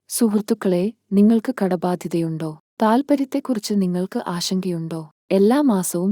സുഹൃത്തുക്കളെ, നിങ്ങൾക്ക് കടബാധ്യതയുണ്ടോ? താൽപ്പര്യത്തെക്കുറിച്ച് നിങ്ങൾക്ക് ആശങ്കയുണ്ടോ? എല്ലാ മാസവും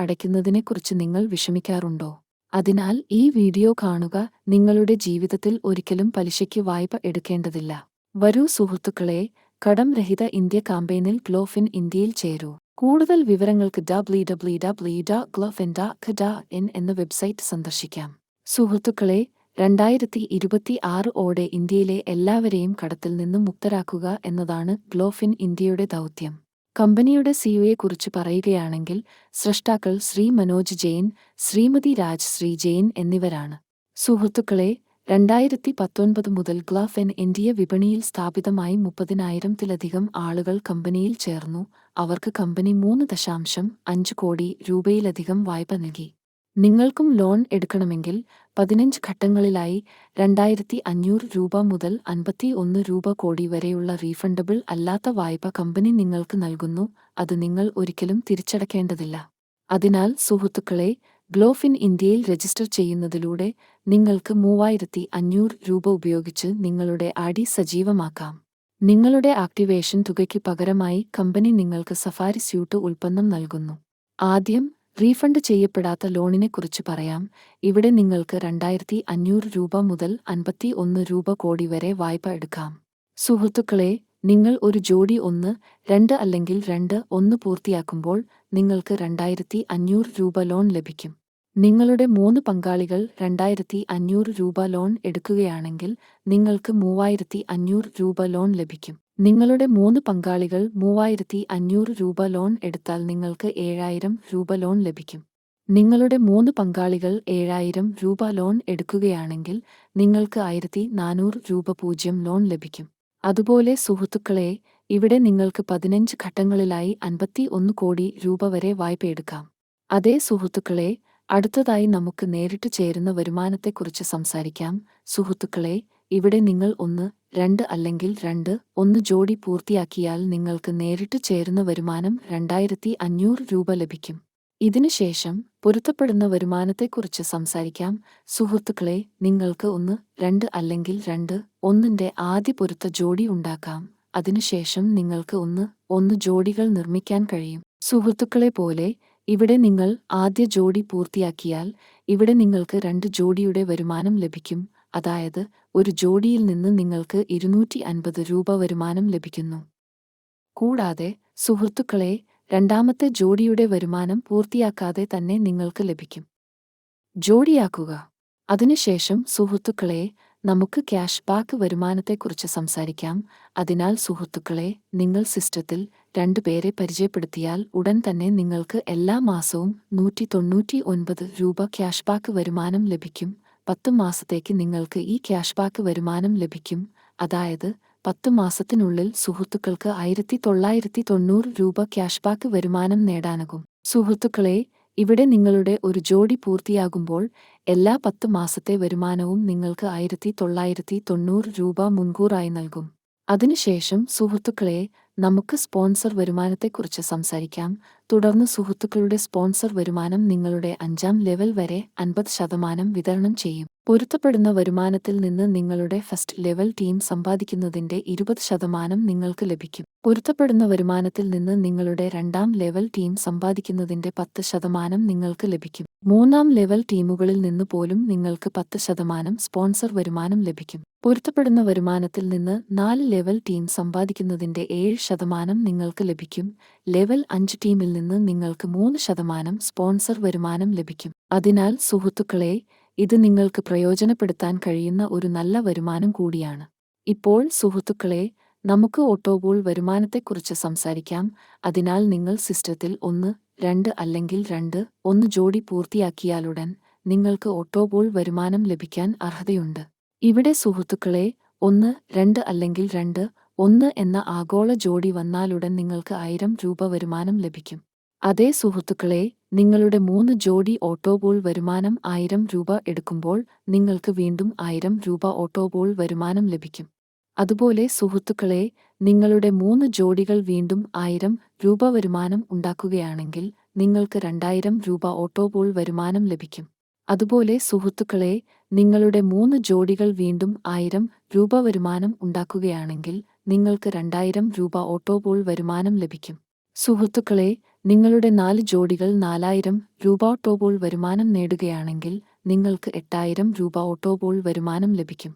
അടയ്ക്കുന്നതിനെക്കുറിച്ച് നിങ്ങൾ വിഷമിക്കാറുണ്ടോ? അതിനാൽ ഈ വീഡിയോ കാണുക. നിങ്ങളുടെ ജീവിതത്തിൽ ഒരിക്കലും പലിശയ്ക്ക് വായ്പ എടുക്കേണ്ടതില്ല. വരൂ സുഹൃത്തുക്കളെ, കടം രഹിത ഇന്ത്യ കാമ്പയിനിൽ ഗ്ലോഫിൻ ഇന്ത്യയിൽ ചേരൂ. കൂടുതൽ വിവരങ്ങൾക്ക് www.glofin.in എന്ന വെബ്സൈറ്റ് സന്ദർശിക്കാം. സുഹൃത്തുക്കളെ, 2026 ഓടെ ഇന്ത്യയിലെ എല്ലാവരെയും കടത്തിൽ നിന്നും മുക്തരാക്കുക എന്നതാണ് ഗ്ലോഫിൻ ഇന്ത്യയുടെ ദൗത്യം. കമ്പനിയുടെ സിഇഒയെക്കുറിച്ച് പറയുകയാണെങ്കിൽ സ്രഷ്ടാക്കൾ ശ്രീ മനോജ് ജെയിൻ, ശ്രീമതി രാജ്ശ്രീ ജെയിൻ എന്നിവരാണ്. സുഹൃത്തുക്കളെ, 2019 മുതൽ ഗ്ലോഫിൻ ഇന്ത്യ വിപണിയിൽ സ്ഥാപിതമായി 30,000-ത്തിലധികം ആളുകൾ കമ്പനിയിൽ ചേർന്നു. അവർക്ക് കമ്പനി 3.5 കോടി രൂപയിലധികം വായ്പ നൽകി. നിങ്ങൾക്കും ലോൺ എടുക്കണമെങ്കിൽ 15 ഘട്ടങ്ങളിലായി 2,500 രൂപ മുതൽ 51 കോടി വരെയുള്ള റീഫണ്ടബിൾ അല്ലാത്ത വായ്പ കമ്പനി നിങ്ങൾക്ക് നൽകുന്നു. അത് നിങ്ങൾ ഒരിക്കലും തിരിച്ചടയ്ക്കേണ്ടതില്ല. അതിനാൽ സുഹൃത്തുക്കളെ, ഗ്ലോഫിൻ ഇന്ത്യയിൽ രജിസ്റ്റർ ചെയ്യുന്നതിലൂടെ നിങ്ങൾക്ക് 3,500 രൂപ ഉപയോഗിച്ച് നിങ്ങളുടെ ആർ.ഡി സജീവമാക്കാം. നിങ്ങളുടെ ആക്ടിവേഷൻ തുകയ്ക്ക് പകരമായി കമ്പനി നിങ്ങൾക്ക് സഫാരി സ്യൂട്ട് ഉൽപ്പന്നം നൽകുന്നു. ആദ്യം റീഫണ്ട് ചെയ്യപ്പെടാത്ത ലോണിനെക്കുറിച്ച് പറയാം. ഇവിടെ നിങ്ങൾക്ക് 2,500 രൂപ മുതൽ 51 കോടി വരെ വായ്പ എടുക്കാം. സുഹൃത്തുക്കളെ, നിങ്ങൾ ഒരു ജോഡി 1, 2 അല്ലെങ്കിൽ 2, 1 പൂർത്തിയാക്കുമ്പോൾ നിങ്ങൾക്ക് 2,500 രൂപ ലോൺ ലഭിക്കും. നിങ്ങളുടെ 3 പങ്കാളികൾ 2,500 രൂപ ലോൺ എടുക്കുകയാണെങ്കിൽ നിങ്ങൾക്ക് 3,500 രൂപ ലോൺ ലഭിക്കും. നിങ്ങളുടെ 3 പങ്കാളികൾ 3,500 രൂപ ലോൺ എടുത്താൽ നിങ്ങൾക്ക് 7,000 രൂപ ലോൺ ലഭിക്കും. നിങ്ങളുടെ 3 പങ്കാളികൾ 7,000 രൂപ ലോൺ എടുക്കുകയാണെങ്കിൽ നിങ്ങൾക്ക് 1,400 രൂപ 0 ലോൺ ലഭിക്കും. അതുപോലെ സുഹൃത്തുക്കളെ, ഇവിടെ നിങ്ങൾക്ക് 15 ഘട്ടങ്ങളിലായി 51 കോടി രൂപ വരെ വായ്പയെടുക്കാം. അതേ സുഹൃത്തുക്കളെ, അടുത്തതായി നമുക്ക് നേരിട്ട് ചേരുന്ന വരുമാനത്തെക്കുറിച്ച് സംസാരിക്കാം. സുഹൃത്തുക്കളെ, ഇവിടെ നിങ്ങൾ 1, 2 അല്ലെങ്കിൽ 2, 1 ജോഡി പൂർത്തിയാക്കിയാൽ നിങ്ങൾക്ക് നേരിട്ട് ചേരുന്ന വരുമാനം 2,500 രൂപ ലഭിക്കും. ഇതിനുശേഷം പൊരുത്തപ്പെടുന്ന വരുമാനത്തെക്കുറിച്ച് സംസാരിക്കാം. സുഹൃത്തുക്കളെ, നിങ്ങൾക്ക് 1, 2 അല്ലെങ്കിൽ 2, 1ന്റെ ആദ്യ പൊരുത്ത ജോഡി ഉണ്ടാക്കാം. അതിനുശേഷം നിങ്ങൾക്ക് 1 ജോഡികൾ നിർമ്മിക്കാൻ കഴിയും. സുഹൃത്തുക്കളെ പോലെ ഇവിടെ നിങ്ങൾ ആദ്യ ജോഡി പൂർത്തിയാക്കിയാൽ ഇവിടെ നിങ്ങൾക്ക് 2 ജോഡിയുടെ വരുമാനം ലഭിക്കും. അതായത് ഒരു ജോഡിയിൽ നിന്ന് നിങ്ങൾക്ക് 250 രൂപ വരുമാനം ലഭിക്കുന്നു. കൂടാതെ സുഹൃത്തുക്കളെ, രണ്ടാമത്തെ ജോഡിയുടെ വരുമാനം പൂർത്തിയാക്കാതെ തന്നെ നിങ്ങൾക്ക് ലഭിക്കും. ജോഡിയാക്കുക. അതിനുശേഷം സുഹൃത്തുക്കളെ, നമുക്ക് ക്യാഷ് ബാക്ക് വരുമാനത്തെക്കുറിച്ച് സംസാരിക്കാം. അതിനാൽ സുഹൃത്തുക്കളെ, നിങ്ങൾ സിസ്റ്റത്തിൽ 2 പേരെ പരിചയപ്പെടുത്തിയാൽ ഉടൻ തന്നെ നിങ്ങൾക്ക് എല്ലാ മാസവും 199 രൂപ ക്യാഷ് ബാക്ക് വരുമാനം ലഭിക്കും. 10 മാസത്തേക്ക് നിങ്ങൾക്ക് ഈ ക്യാഷ് ബാക്ക് വരുമാനം ലഭിക്കും. അതായത് 10 മാസത്തിനുള്ളിൽ സുഹൃത്തുക്കൾക്ക് 1,990 രൂപ ക്യാഷ് ബാക്ക് വരുമാനം നേടാനാകും. സുഹൃത്തുക്കളെ, ഇവിടെ നിങ്ങളുടെ ഒരു ജോഡി പൂർത്തിയാകുമ്പോൾ എല്ലാ 10 മാസത്തെ വരുമാനവും നിങ്ങൾക്ക് 1,990 രൂപ മുൻകൂറായി നൽകും. അതിനുശേഷം സുഹൃത്തുക്കളെ, നമുക്ക് സ്പോൺസർ വരുമാനത്തെക്കുറിച്ച് സംസാരിക്കാം. തുടർന്ന് സുഹൃത്തുക്കളുടെ സ്പോൺസർ വരുമാനം നിങ്ങളുടെ 5ാം ലെവൽ വരെ 50% വിതരണം ചെയ്യും. പൊരുത്തപ്പെടുന്ന വരുമാനത്തിൽ നിന്ന് നിങ്ങളുടെ ഫസ്റ്റ് ലെവൽ ടീം സമ്പാദിക്കുന്നതിന്റെ 20% നിങ്ങൾക്ക് ലഭിക്കും. പൊരുത്തപ്പെടുന്ന വരുമാനത്തിൽ നിന്ന് നിങ്ങളുടെ 2ാം ലെവൽ ടീം സമ്പാദിക്കുന്നതിന്റെ 10% നിങ്ങൾക്ക് ലഭിക്കും. 3ാം ലെവൽ ടീമുകളിൽ നിന്ന് പോലും നിങ്ങൾക്ക് 10% സ്പോൺസർ വരുമാനം ലഭിക്കും. പൊരുത്തപ്പെടുന്ന വരുമാനത്തിൽ നിന്ന് 4 ലെവൽ ടീം സമ്പാദിക്കുന്നതിന്റെ 7% നിങ്ങൾക്ക് ലഭിക്കും. ലെവൽ 5 ടീമിൽ നിന്ന് നിങ്ങൾക്ക് 3% സ്പോൺസർ വരുമാനം ലഭിക്കും. അതിനാൽ സുഹൃത്തുക്കളെ, ഇത് നിങ്ങൾക്ക് പ്രയോജനപ്പെടുത്താൻ കഴിയുന്ന ഒരു നല്ല വരുമാനം കൂടിയാണ്. ഇപ്പോൾ സുഹൃത്തുക്കളെ, നമുക്ക് ഓട്ടോബോൾ വരുമാനത്തെക്കുറിച്ച് സംസാരിക്കാം. അതിനാൽ നിങ്ങൾ സിസ്റ്റത്തിൽ 1, 2 അല്ലെങ്കിൽ 2, 1 ജോഡി പൂർത്തിയാക്കിയാലുടൻ നിങ്ങൾക്ക് ഓട്ടോബോൾ വരുമാനം ലഭിക്കാൻ അർഹതയുണ്ട്. ഇവിടെ സുഹൃത്തുക്കളെ, 1, 2 അല്ലെങ്കിൽ 2, 1 എന്ന ആഗോള ജോഡി വന്നാലുടൻ നിങ്ങൾക്ക് 1,000 രൂപ വരുമാനം ലഭിക്കും. അതേ സുഹൃത്തുക്കളെ, നിങ്ങളുടെ 3 ജോഡി ഓട്ടോബോൾ വരുമാനം 1,000 രൂപ എടുക്കുമ്പോൾ നിങ്ങൾക്ക് വീണ്ടും 1,000 രൂപ ഓട്ടോബോൾ വരുമാനം ലഭിക്കും. അതുപോലെ സുഹൃത്തുക്കളെ, നിങ്ങളുടെ 3 ജോഡികൾ വീണ്ടും 1,000 രൂപ വരുമാനം ഉണ്ടാക്കുകയാണെങ്കിൽ നിങ്ങൾക്ക് 2,000 രൂപ ഓട്ടോബോൾ വരുമാനം ലഭിക്കും. അതുപോലെ സുഹൃത്തുക്കളെ, നിങ്ങളുടെ 3 ജോഡികൾ വീണ്ടും 1,000 രൂപ വരുമാനം ഉണ്ടാക്കുകയാണെങ്കിൽ നിങ്ങൾക്ക് 2000 രൂപ ഓട്ടോപോൾ വരുമാനം ലഭിക്കും. സുഹൃത്തുക്കളെ, നിങ്ങളുടെ 4 ജോഡികൾ 4000 രൂപ ഓട്ടോപോൾ വരുമാനം നേടുകയാണെങ്കിൽ നിങ്ങൾക്ക് 8000 രൂപ ഓട്ടോപോൾ വരുമാനം ലഭിക്കും.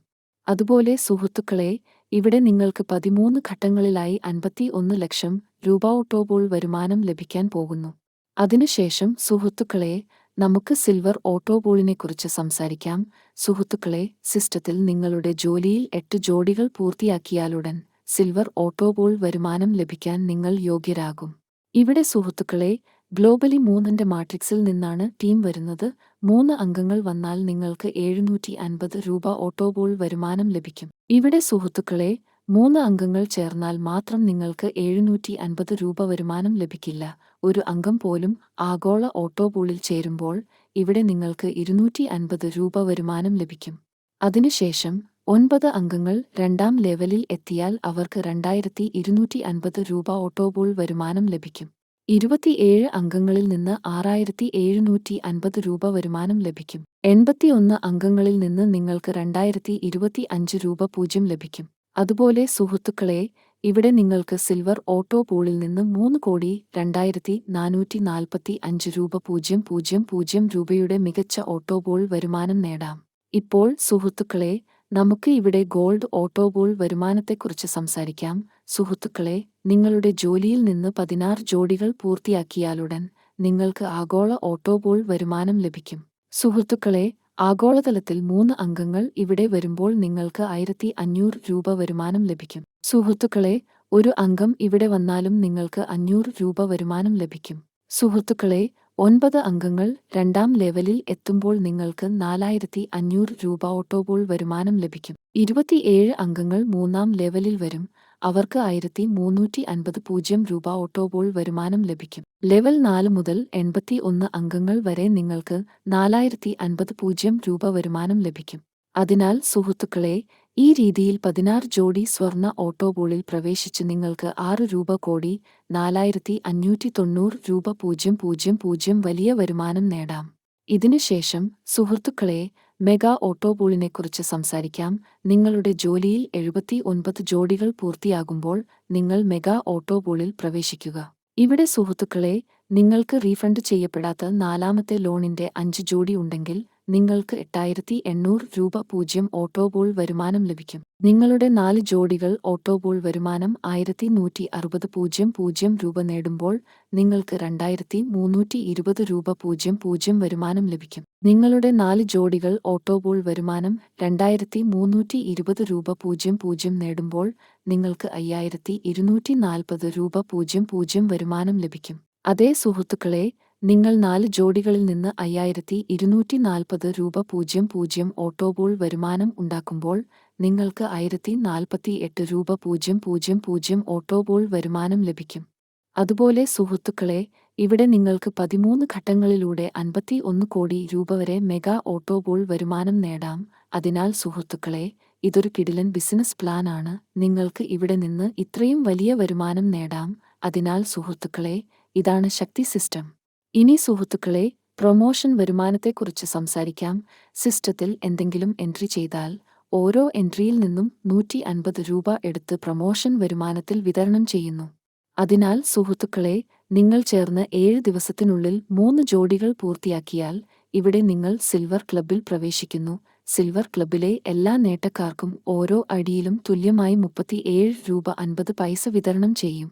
അതുപോലെ സുഹൃത്തുക്കളെ, ഇവിടെ നിങ്ങൾക്ക് 13 ഘട്ടങ്ങളിലായി 51 ലക്ഷം രൂപ ഓട്ടോപോൾ വരുമാനം ലഭിക്കാൻ പോകുന്നു. അതിനുശേഷം സുഹൃത്തുക്കളെ, നമുക്ക് സിൽവർ ഓട്ടോപോളിനെക്കുറിച്ച് സംസാരിക്കാം. സുഹൃത്തുക്കളെ, സിസ്റ്റത്തിൽ നിങ്ങളുടെ ജോലിയിൽ 8 ജോഡികൾ പൂർത്തിയാക്കിയാലുടൻ സിൽവർ ഓട്ടോപോൾ വരുമാനം ലഭിക്കാൻ നിങ്ങൾ യോഗ്യരാകും. ഇവിടെ സുഹൃത്തുക്കളെ, ഗ്ലോബലി 3ന്റെ മാട്രിക്സിൽ നിന്നാണ് ടീം വരുന്നത്. 3 അംഗങ്ങൾ വന്നാൽ നിങ്ങൾക്ക് 750 രൂപ ഓട്ടോപോൾ വരുമാനം ലഭിക്കും. ഇവിടെ സുഹൃത്തുക്കളെ, 3 അംഗങ്ങൾ ചേർന്നാൽ മാത്രം നിങ്ങൾക്ക് 750 രൂപ വരുമാനം ലഭിക്കില്ല. ഒരു അംഗം പോലും ആഗോള ഓട്ടോപോളിൽ ചേരുമ്പോൾ ഇവിടെ നിങ്ങൾക്ക് 250 രൂപ വരുമാനം ലഭിക്കും. അതിനുശേഷം 9 അംഗങ്ങൾ 2ാം ലെവലിൽ എത്തിയാൽ അവർക്ക് 2250 രൂപ ഓട്ടോപോൾ വരുമാനം ലഭിക്കും. 27 അംഗങ്ങളിൽ നിന്ന് 6750 രൂപ വരുമാനം ലഭിക്കും. 81 അംഗങ്ങളിൽ നിന്ന് നിങ്ങൾക്ക് 2025 രൂപ 0 ലഭിക്കും. അതുപോലെ സുഹൃത്തുക്കളെ, ഇവിടെ നിങ്ങൾക്ക് സിൽവർ ഓട്ടോപോളിൽ നിന്ന് 3,02,445 രൂപ 000 രൂപയുടെ മികച്ച ഓട്ടോപോൾ വരുമാനം നേടാം. ഇപ്പോൾ സുഹൃത്തുക്കളെ, നമുക്ക് ഇവിടെ ഗോൾഡ് ഓട്ടോപോൾ വരുമാനത്തെക്കുറിച്ച് സംസാരിക്കാം. സുഹൃത്തുക്കളെ, നിങ്ങളുടെ ജോലിയിൽ നിന്ന് 16 ജോഡികൾ പൂർത്തിയാക്കിയാലുടൻ നിങ്ങൾക്ക് ആഗോള ഓട്ടോപോൾ വരുമാനം ലഭിക്കും. സുഹൃത്തുക്കളെ, ആഗോളതലത്തിൽ 3 അംഗങ്ങൾ ഇവിടെ വരുമ്പോൾ നിങ്ങൾക്ക് 1500 രൂപ വരുമാനം ലഭിക്കും. സുഹൃത്തുക്കളെ, ഒരു അംഗം ഇവിടെ വന്നാലും നിങ്ങൾക്ക് 500 രൂപ വരുമാനം ലഭിക്കും. സുഹൃത്തുക്കളെ, 9 അംഗങ്ങൾ 2ാം ലെവലിൽ എത്തുമ്പോൾ നിങ്ങൾക്ക് 4500 രൂപ ഓട്ടോപോൾ വരുമാനം ലഭിക്കും. 27 അംഗങ്ങൾ 3ാം ലെവലിൽ വരും. അവർക്ക് 1350 രൂപ ഓട്ടോപോൾ വരുമാനം ലഭിക്കും. ലെവൽ 4 മുതൽ 81 അംഗങ്ങൾ വരെ നിങ്ങൾക്ക് 4050 രൂപ വരുമാനം ലഭിക്കും. അതിനാൽ സുഹൃത്തുക്കളെ, ഈ രീതിയിൽ 16 ജോഡി സ്വർണ്ണ ഓട്ടോപോളിൽ പ്രവേശിച്ച് നിങ്ങൾക്ക് 6 രൂപ കോടി 4590 രൂപ 000 വലിയ വരുമാനം നേടാം. ഇതിനുശേഷം സുഹൃത്തുക്കളെ, മെഗാ ഓട്ടോപോളിനെക്കുറിച്ച് സംസാരിക്കാം. നിങ്ങളുടെ ജോലിയിൽ 79 ജോഡികൾ പൂർത്തിയാകുമ്പോൾ നിങ്ങൾ മെഗാ ഓട്ടോപോളിൽ പ്രവേശിക്കുക. ഇവിടെ സുഹൃത്തുക്കളെ, നിങ്ങൾക്ക് റീഫണ്ട് ചെയ്യപ്പെടാത്ത 4ാമത്തെ ലോണിന്റെ 5 ജോഡി ഉണ്ടെങ്കിൽ നിങ്ങൾക്ക് 8800 രൂപ 0 ഓട്ടോപോൾ വരുമാനം ലഭിക്കും. നിങ്ങളുടെ 4 ജോഡികൾ ഓട്ടോപോൾ വരുമാനം 1160 രൂപ നേടുമ്പോൾ നിങ്ങൾക്ക് 2320 രൂപ 0 വരുമാനം ലഭിക്കും. നിങ്ങളുടെ 4 ജോഡികൾ ഓട്ടോപോൾ വരുമാനം 2320 രൂപ 0 നേടുമ്പോൾ നിങ്ങൾക്ക് 5240 രൂപ 0 വരുമാനം ലഭിക്കും. അതേ സുഹൃത്തുക്കളെ, നിങ്ങൾ 4 ജോഡികളിൽ നിന്ന് 5240 രൂപ 0 ഓട്ടോപോൾ വരുമാനം ഉണ്ടാക്കുമ്പോൾ നിങ്ങൾക്ക് 1048 രൂപ 0 ഓട്ടോപോൾ വരുമാനം ലഭിക്കും. അതുപോലെ സുഹൃത്തുക്കളെ, ഇവിടെ നിങ്ങൾക്ക് 13 ഘട്ടങ്ങളിലൂടെ 51 കോടി രൂപ വരെ മെഗാ ഓട്ടോപോൾ വരുമാനം നേടാം. അതിനാൽ സുഹൃത്തുക്കളെ, ഇതൊരു കിടിലൻ ബിസിനസ് പ്ലാൻ ആണ്. നിങ്ങൾക്ക് ഇവിടെ നിന്ന് ഇത്രയും വലിയ വരുമാനം നേടാം. അതിനാൽ സുഹൃത്തുക്കളെ, ഇതാണ് ശക്തി സിസ്റ്റം. ഇനി സുഹൃത്തുക്കളെ, പ്രൊമോഷൻ വരുമാനത്തെക്കുറിച്ച് സംസാരിക്കാം. സിസ്റ്റത്തിൽ എന്തെങ്കിലും എൻട്രി ചെയ്താൽ ഓരോ എൻട്രിയിൽ നിന്നും 150 രൂപ എടുത്ത് പ്രൊമോഷൻ വരുമാനത്തിൽ വിതരണം ചെയ്യുന്നു. അതിനാൽ സുഹൃത്തുക്കളെ, നിങ്ങൾ ചേർന്ന് 7 ദിവസത്തിനുള്ളിൽ 3 ജോഡികൾ പൂർത്തിയാക്കിയാൽ ഇവിടെ നിങ്ങൾ സിൽവർ ക്ലബ്ബിൽ പ്രവേശിക്കുന്നു. സിൽവർ ക്ലബ്ബിലെ എല്ലാ നേട്ടക്കാർക്കും ഓരോ അടിയിലും തുല്യമായി 37 രൂപ 50 പൈസ വിതരണം ചെയ്യും.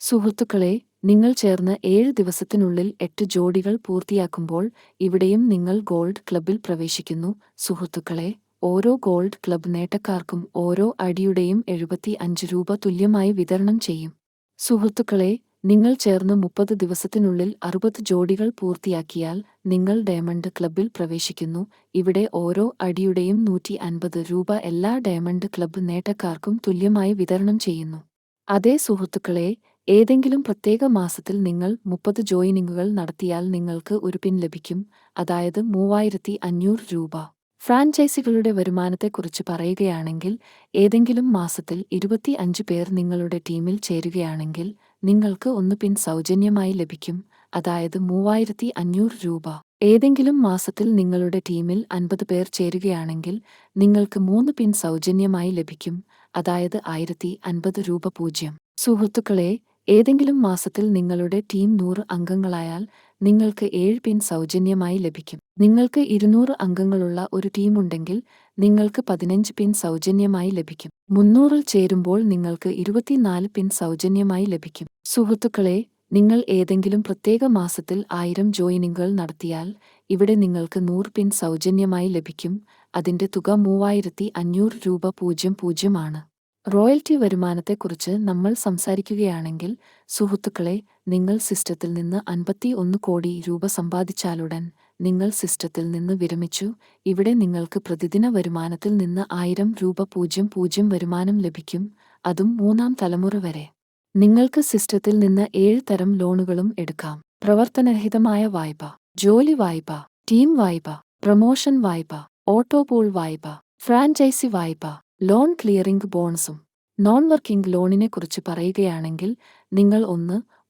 സുഹൃത്തുക്കളെ, നിങ്ങൾ ചേർന്ന് 7 ദിവസത്തിനുള്ളിൽ 8 ജോഡികൾ പൂർത്തിയാക്കുമ്പോൾ ഇവിടെയും നിങ്ങൾ ഗോൾഡ് ക്ലബ്ബിൽ പ്രവേശിക്കുന്നു. സുഹൃത്തുക്കളെ, ഓരോ ഗോൾഡ് ക്ലബ്ബ് നേട്ടക്കാർക്കും ഓരോ അടിയുടെയും 75 രൂപ തുല്യമായി വിതരണം ചെയ്യും. സുഹൃത്തുക്കളെ, നിങ്ങൾ ചേർന്ന് 30 ദിവസത്തിനുള്ളിൽ 60 ജോഡികൾ പൂർത്തിയാക്കിയാൽ നിങ്ങൾ ഡയമണ്ട് ക്ലബ്ബിൽ പ്രവേശിക്കുന്നു. ഇവിടെ ഓരോ അടിയുടെയും 150 രൂപ എല്ലാ ഡയമണ്ട് ക്ലബ്ബ് നേട്ടക്കാർക്കും തുല്യമായി വിതരണം ചെയ്യുന്നു. അതേ സുഹൃത്തുക്കളെ, ഏതെങ്കിലും പ്രത്യേക മാസത്തിൽ നിങ്ങൾ 30 ജോയിനിങ്ങുകൾ നടത്തിയാൽ നിങ്ങൾക്ക് ഒരു പിൻ ലഭിക്കും, അതായത് 3500 രൂപ. ഫ്രാഞ്ചൈസികളുടെ വരുമാനത്തെക്കുറിച്ച് പറയുകയാണെങ്കിൽ ഏതെങ്കിലും മാസത്തിൽ 25 പേർ നിങ്ങളുടെ ടീമിൽ ചേരുകയാണെങ്കിൽ നിങ്ങൾക്ക് 1 പിൻ സൗജന്യമായി ലഭിക്കും, അതായത് 3500 രൂപ. ഏതെങ്കിലും മാസത്തിൽ നിങ്ങളുടെ ടീമിൽ 50 പേർ ചേരുകയാണെങ്കിൽ നിങ്ങൾക്ക് 3 പിൻ സൗജന്യമായി ലഭിക്കും, അതായത് 1050 രൂപ 0. സുഹൃത്തുക്കളെ, ഏതെങ്കിലും മാസത്തിൽ നിങ്ങളുടെ ടീം 100 അംഗങ്ങളായാൽ നിങ്ങൾക്ക് 7 പിൻ സൗജന്യമായി ലഭിക്കും. നിങ്ങൾക്ക് 200 അംഗങ്ങളുള്ള ഒരു ടീമുണ്ടെങ്കിൽ നിങ്ങൾക്ക് 15 പിൻ സൗജന്യമായി ലഭിക്കും. 300-ൽ ചേരുമ്പോൾ നിങ്ങൾക്ക് 24 പിൻ സൗജന്യമായി ലഭിക്കും. സുഹൃത്തുക്കളെ, നിങ്ങൾ ഏതെങ്കിലും പ്രത്യേക മാസത്തിൽ 1000 ജോയിനിംഗുകൾ നടത്തിയാൽ ഇവിടെ നിങ്ങൾക്ക് 100 പിൻ സൗജന്യമായി ലഭിക്കും. അതിന്റെ തുക 3500 രൂപ 00 ആണ്. റോയൽറ്റി വരുമാനത്തെക്കുറിച്ച് നമ്മൾ സംസാരിക്കുകയാണെങ്കിൽ സുഹൃത്തുക്കളെ, നിങ്ങൾ സിസ്റ്റത്തിൽ നിന്ന് 51 കോടി രൂപ സമ്പാദിച്ചാലുടൻ നിങ്ങൾ സിസ്റ്റത്തിൽ നിന്ന് വിരമിച്ചു. ഇവിടെ നിങ്ങൾക്ക് പ്രതിദിന വരുമാനത്തിൽ നിന്ന് 1000 രൂപ 00 വരുമാനം ലഭിക്കും, അതും 3-ാം തലമുറ വരെ. നിങ്ങൾക്ക് സിസ്റ്റത്തിൽ നിന്ന് 7 തരം ലോണുകളും എടുക്കാം. പ്രവർത്തനരഹിതമായ വായ്പ, ജോലി വായ്പ, ടീം വായ്പ, പ്രമോഷൻ വായ്പ, ഓട്ടോപൂൾ വായ്പ, ഫ്രാഞ്ചൈസി വായ്പ, ലോൺ ക്ലിയറിംഗ് ബോണസും. നോൺ വർക്കിംഗ് ലോണിനെക്കുറിച്ച് പറയുകയാണെങ്കിൽ നിങ്ങൾ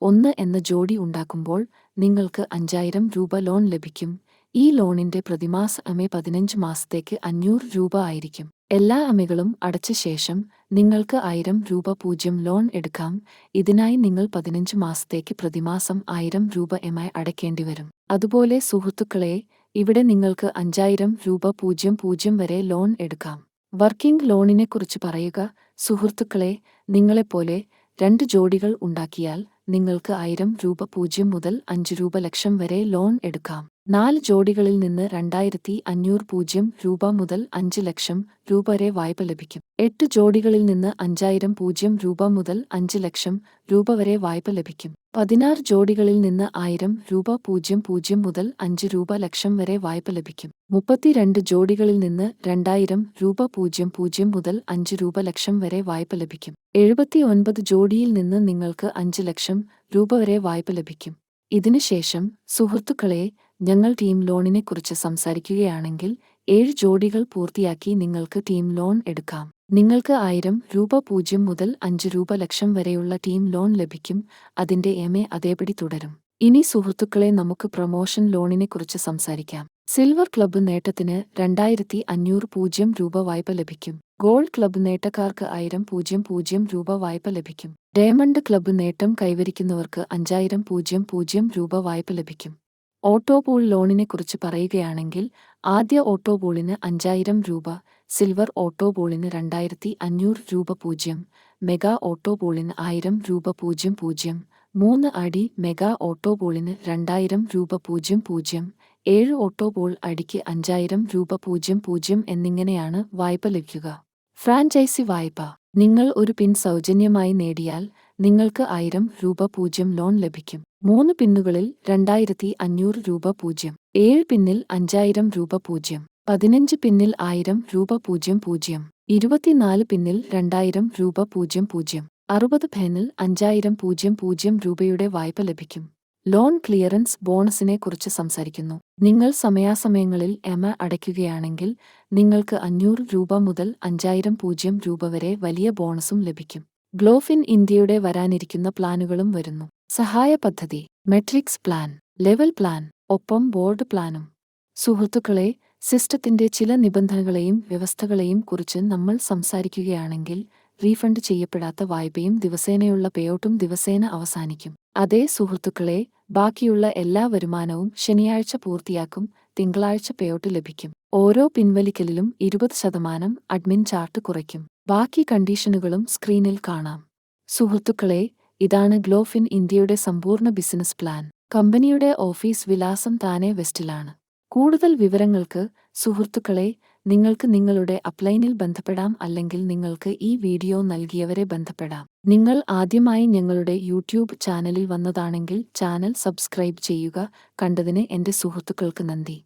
1 എന്ന ജോഡി ഉണ്ടാക്കുമ്പോൾ നിങ്ങൾക്ക് 5000 രൂപ ലോൺ ലഭിക്കും. ഈ ലോണിന്റെ പ്രതിമാസ അമേ 15 മാസത്തേക്ക് 500 രൂപ ആയിരിക്കും. എല്ലാ അമകളും അടച്ച ശേഷം നിങ്ങൾക്ക് 1000 രൂപ 0 ലോൺ എടുക്കാം. ഇതിനായി നിങ്ങൾ 15 മാസത്തേക്ക് പ്രതിമാസം 1000 രൂപ അടയ്ക്കേണ്ടി വരും. അതുപോലെ സുഹൃത്തുക്കളെ, ഇവിടെ നിങ്ങൾക്ക് 5000 രൂപ 00 വരെ ലോൺ എടുക്കാം. വർക്കിംഗ് ലോണിനെക്കുറിച്ച് പറയുക സുഹൃത്തുക്കളെ, നിങ്ങളെപ്പോലെ 2 ജോഡികൾ ഉണ്ടാക്കിയാൽ നിങ്ങൾക്ക് 1000 രൂപ 0 മുതൽ 5 രൂപ ലക്ഷം വരെ ലോൺ എടുക്കാം. 4 ജോഡികളിൽ നിന്ന് 2500 രൂപ മുതൽ 5 ലക്ഷം രൂപ വരെ വായ്പ ലഭിക്കും. 8 ജോഡികളിൽ നിന്ന് 5000 രൂപ മുതൽ 5 ലക്ഷം രൂപ വരെ വായ്പ ലഭിക്കും. 16 ജോഡികളിൽ നിന്ന് 1000 രൂപ 00 മുതൽ 5 രൂപ ലക്ഷം വരെ വായ്പ ലഭിക്കും. 32 ജോഡികളിൽ നിന്ന് 2000 രൂപ 00 മുതൽ 5 രൂപ ലക്ഷം വരെ വായ്പ ലഭിക്കും. 79 ജോഡിയിൽ നിന്ന് നിങ്ങൾക്ക് 5 ലക്ഷം രൂപ വരെ വായ്പ ലഭിക്കും. ഇതിനുശേഷം സുഹൃത്തുക്കളെ, ഞങ്ങൾ ടീം ലോണിനെക്കുറിച്ച് സംസാരിക്കുകയാണെങ്കിൽ 7 ജോഡികൾ പൂർത്തിയാക്കി നിങ്ങൾക്ക് ടീം ലോൺ എടുക്കാം. നിങ്ങൾക്ക് 1000 രൂപ 0 മുതൽ 5 രൂപ ലക്ഷം വരെയുള്ള ടീം ലോൺ ലഭിക്കും. അതിന്റെ അതേപടി തുടരും. ഇനി സുഹൃത്തുക്കളെ, നമുക്ക് പ്രൊമോഷൻ ലോണിനെക്കുറിച്ച് സംസാരിക്കാം. സിൽവർ ക്ലബ്ബ് നേട്ടത്തിന് 2500 രൂപ വായ്പ ലഭിക്കും. ഗോൾഡ് ക്ലബ്ബ് നേട്ടക്കാർക്ക് 1000 രൂപ വായ്പ ലഭിക്കും. ഡയമണ്ട് ക്ലബ്ബ് നേട്ടം കൈവരിക്കുന്നവർക്ക് 5000 രൂപ വായ്പ ലഭിക്കും. ഓട്ടോപൂൾ ലോണിനെക്കുറിച്ച് പറയുകയാണെങ്കിൽ ആദ്യ ഓട്ടോപൂളിന് 5000 രൂപ, സിൽവർ ഓട്ടോപൂളിന് 2500 രൂപ 0, മെഗാ ഓട്ടോപൂളിന് 1000 രൂപ 00, 3 അടി മെഗാ ഓട്ടോപൂളിന് 2000 രൂപ 00, 7 ഓട്ടോപൂൾ അടിക്ക് 5000 രൂപ 00 എന്നിങ്ങനെയാണ് വായ്പ ലഭിക്കുക. ഫ്രാഞ്ചൈസി വായ്പ. നിങ്ങൾ ഒരു പിൻ സൗജന്യമായി നേടിയാൽ നിങ്ങൾക്ക് 1000 രൂപ 0 ലോൺ ലഭിക്കും. 3 പിന്നുകളിൽ 2500 രൂപ 0, 7 പിന്നിൽ 5000 രൂപ 0, 15 പിന്നിൽ 1000 രൂപ 00, 24 പിന്നിൽ 2000 രൂപ 00, 60 പിന്നിൽ 5000 രൂപയുടെ വായ്പ ലഭിക്കും. ലോൺ ക്ലിയറൻസ് ബോണസിനെ കുറിച്ച് സംസാരിക്കുന്നു. നിങ്ങൾ സമയാസമയങ്ങളിൽ അടയ്ക്കുകയാണെങ്കിൽ നിങ്ങൾക്ക് 500 രൂപ മുതൽ 5000 രൂപ വരെ വലിയ ബോണസും ലഭിക്കും. ഗ്ലോഫിൻ ഇന്ത്യയുടെ വരാനിരിക്കുന്ന പ്ലാനുകളും വരുന്നു. സഹായ പദ്ധതി, മെട്രിക്സ് പ്ലാൻ, ലെവൽ പ്ലാൻ, ഒപ്പം ബോർഡ് പ്ലാനും. സുഹൃത്തുക്കളെ, സിസ്റ്റത്തിന്റെ ചില നിബന്ധനകളെയും വ്യവസ്ഥകളെയും കുറിച്ച് നമ്മൾ സംസാരിക്കുകയാണെങ്കിൽ റീഫണ്ട് ചെയ്യപ്പെടാത്ത വായ്പയും ദിവസേനയുള്ള പേഔട്ടും ദിവസേന അവസാനിക്കും. അതേ സുഹൃത്തുക്കളെ, ബാക്കിയുള്ള എല്ലാ വരുമാനവും ശനിയാഴ്ച പൂർത്തിയാക്കും, തിങ്കളാഴ്ച പേഔട്ട് ലഭിക്കും. ഓരോ പിൻവലിക്കലിലും 20% അഡ്മിൻ ചാർട്ട് കുറയ്ക്കും. ബാക്കി കണ്ടീഷനുകളും സ്ക്രീനിൽ കാണാം. സുഹൃത്തുക്കളെ, ഇതാണ് ഗ്ലോഫിൻ ഇന്ത്യയുടെ സമ്പൂർണ്ണ ബിസിനസ് പ്ലാൻ. കമ്പനിയുടെ ഓഫീസ് വിലാസം താനെ വെസ്റ്റിലാണ്. കൂടുതൽ വിവരങ്ങൾക്ക് സുഹൃത്തുക്കളെ, നിങ്ങൾക്ക് നിങ്ങളുടെ അപ്ലൈനിൽ ബന്ധപ്പെടാം, അല്ലെങ്കിൽ നിങ്ങൾക്ക് ഈ വീഡിയോ നൽകിയവരെ ബന്ധപ്പെടാം. നിങ്ങൾ ആദ്യമായി ഞങ്ങളുടെ യൂട്യൂബ് ചാനലിൽ വന്നതാണെങ്കിൽ ചാനൽ സബ്സ്ക്രൈബ് ചെയ്യുക. കണ്ടതിന് എന്റെ സുഹൃത്തുക്കൾക്ക് നന്ദി.